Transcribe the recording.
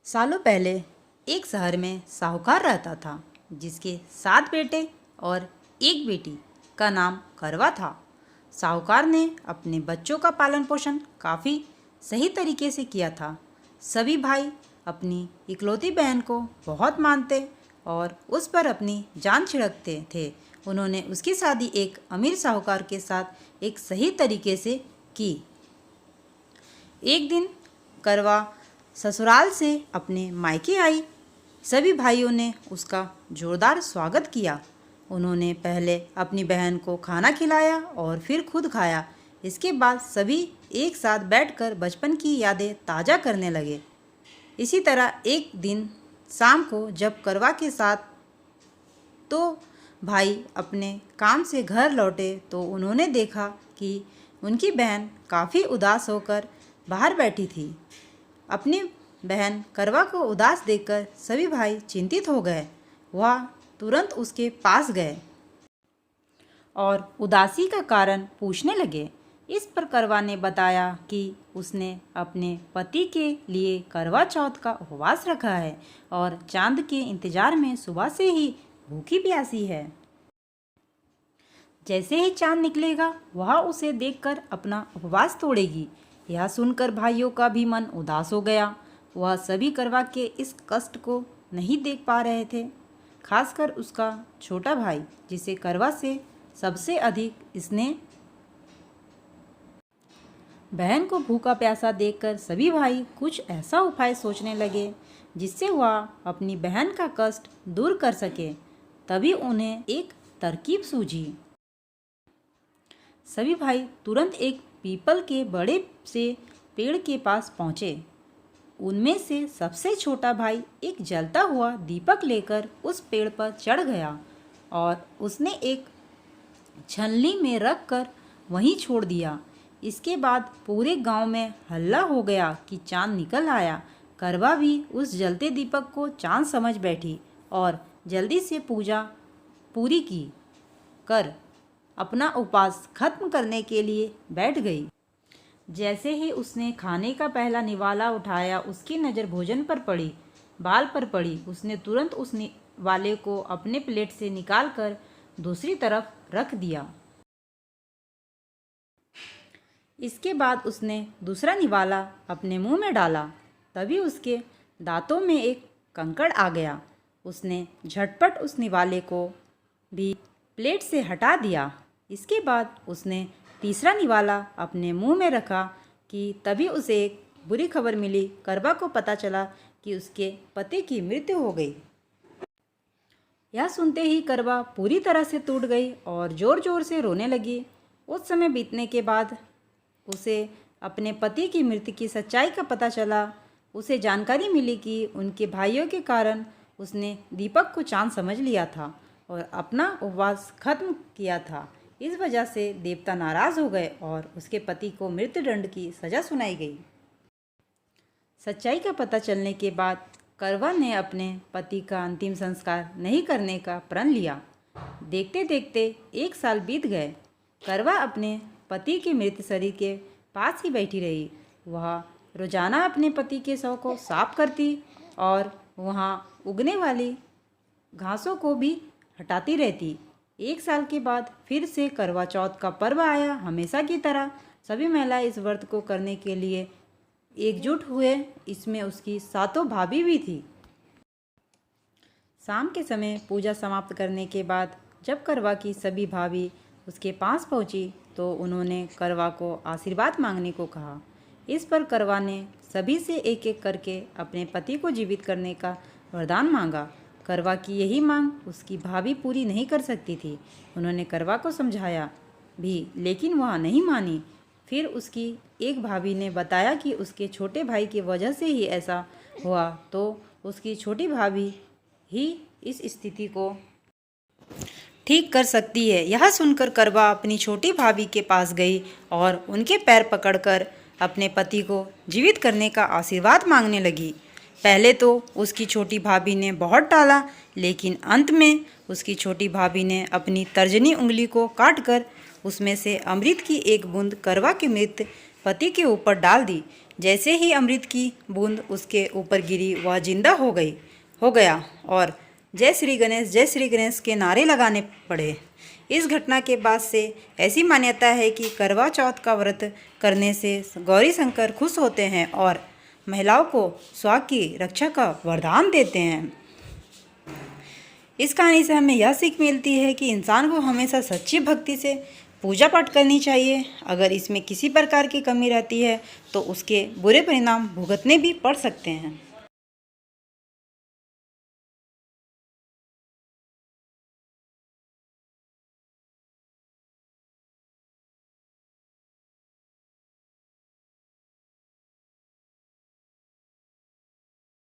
सालों पहले एक शहर में साहूकार रहता था जिसके 7 बेटे और एक बेटी का नाम करवा था। साहूकार ने अपने बच्चों का पालन पोषण काफ़ी सही तरीके से किया था। सभी भाई अपनी इकलौती बहन को बहुत मानते और उस पर अपनी जान छिड़कते थे। उन्होंने उसकी शादी एक अमीर साहूकार के साथ एक सही तरीके से की। एक दिन करवा ससुराल से अपने मायके आई। सभी भाइयों ने उसका जोरदार स्वागत किया। उन्होंने पहले अपनी बहन को खाना खिलाया और फिर खुद खाया। इसके बाद सभी एक साथ बैठकर बचपन की यादें ताज़ा करने लगे। इसी तरह एक दिन शाम को जब करवा के साथ तो भाई अपने काम से घर लौटे तो उन्होंने देखा कि उनकी बहन काफ़ी उदास होकर बाहर बैठी थी। अपनी बहन करवा को उदास देखकर सभी भाई चिंतित हो गए। वह तुरंत उसके पास गए और उदासी का कारण पूछने लगे। इस पर करवा ने बताया कि उसने अपने पति के लिए करवा चौथ का उपवास रखा है और चांद के इंतजार में सुबह से ही भूखी प्यासी है। जैसे ही चांद निकलेगा वह उसे देखकर अपना उपवास तोड़ेगी। यह सुनकर भाइयों का भी मन उदास हो गया। वह सभी करवा के इस कष्ट को नहीं देख पा रहे थे, खासकर उसका छोटा भाई जिसे करवा से सबसे अधिक स्नेह। बहन को भूखा प्यासा देखकर सभी भाई कुछ ऐसा उपाय सोचने लगे जिससे वह अपनी बहन का कष्ट दूर कर सके। तभी उन्हें एक तरकीब सूझी। सभी भाई तुरंत एक पीपल के बड़े से पेड़ के पास पहुँचे। उनमें से सबसे छोटा भाई एक जलता हुआ दीपक लेकर उस पेड़ पर चढ़ गया और उसने एक छलनी में रखकर वहीं छोड़ दिया। इसके बाद पूरे गांव में हल्ला हो गया कि चांद निकल आया। करवा भी उस जलते दीपक को चांद समझ बैठी और जल्दी से पूजा पूरी की कर अपना उपवास खत्म करने के लिए बैठ गई। जैसे ही उसने खाने का पहला निवाला उठाया उसकी नज़र भोजन पर पड़ी, बाल पर पड़ी। उसने तुरंत उस निवाले को अपने प्लेट से निकालकर दूसरी तरफ रख दिया। इसके बाद उसने दूसरा निवाला अपने मुंह में डाला। तभी उसके दांतों में एक कंकड़ आ गया। उसने झटपट उस निवाले को भी प्लेट से हटा दिया। इसके बाद उसने तीसरा निवाला अपने मुंह में रखा कि तभी उसे एक बुरी खबर मिली। करवा को पता चला कि उसके पति की मृत्यु हो गई। यह सुनते ही करवा पूरी तरह से टूट गई और ज़ोर ज़ोर से रोने लगी। उस समय बीतने के बाद उसे अपने पति की मृत्यु की सच्चाई का पता चला। उसे जानकारी मिली कि उनके भाइयों के कारण उसने दीपक को चांद समझ लिया था और अपना उपवास खत्म किया था। इस वजह से देवता नाराज़ हो गए और उसके पति को मृत्युदंड की सज़ा सुनाई गई। सच्चाई का पता चलने के बाद करवा ने अपने पति का अंतिम संस्कार नहीं करने का प्रण लिया। देखते देखते 1 साल बीत गए। करवा अपने पति के मृत शरीर के पास ही बैठी रही। वह रोजाना अपने पति के शव को साफ करती और वहाँ उगने वाली घासों को भी हटाती रहती। 1 साल के बाद फिर से करवा चौथ का पर्व आया। हमेशा की तरह सभी महिलाएं इस व्रत को करने के लिए एकजुट हुए। इसमें उसकी 7 भाभी भी थी। शाम के समय पूजा समाप्त करने के बाद जब करवा की सभी भाभी उसके पास पहुंची तो उन्होंने करवा को आशीर्वाद मांगने को कहा। इस पर करवा ने सभी से एक एक करके अपने पति को जीवित करने का वरदान मांगा। करवा की यही मांग उसकी भाभी पूरी नहीं कर सकती थी। उन्होंने करवा को समझाया भी लेकिन वह नहीं मानी। फिर उसकी एक भाभी ने बताया कि उसके छोटे भाई की वजह से ही ऐसा हुआ तो उसकी छोटी भाभी ही इस स्थिति को ठीक कर सकती है। यह सुनकर करवा अपनी छोटी भाभी के पास गई और उनके पैर पकड़कर अपने पति को जीवित करने का आशीर्वाद मांगने लगी। पहले तो उसकी छोटी भाभी ने बहुत टाला, लेकिन अंत में उसकी छोटी भाभी ने अपनी तर्जनी उंगली को काटकर उसमें से अमृत की एक बूंद करवा के मृत पति के ऊपर डाल दी। जैसे ही अमृत की बूंद उसके ऊपर गिरी वह जिंदा हो गया और जय श्री गणेश के नारे लगाने पड़े। इस घटना के बाद से ऐसी मान्यता है कि करवा चौथ का व्रत करने से गौरी शंकर खुश होते हैं और महिलाओं को स्वास्थ्य की रक्षा का वरदान देते हैं। इस कहानी से हमें यह सीख मिलती है कि इंसान को हमेशा सच्ची भक्ति से पूजा पाठ करनी चाहिए। अगर इसमें किसी प्रकार की कमी रहती है तो उसके बुरे परिणाम भुगतने भी पड़ सकते हैं।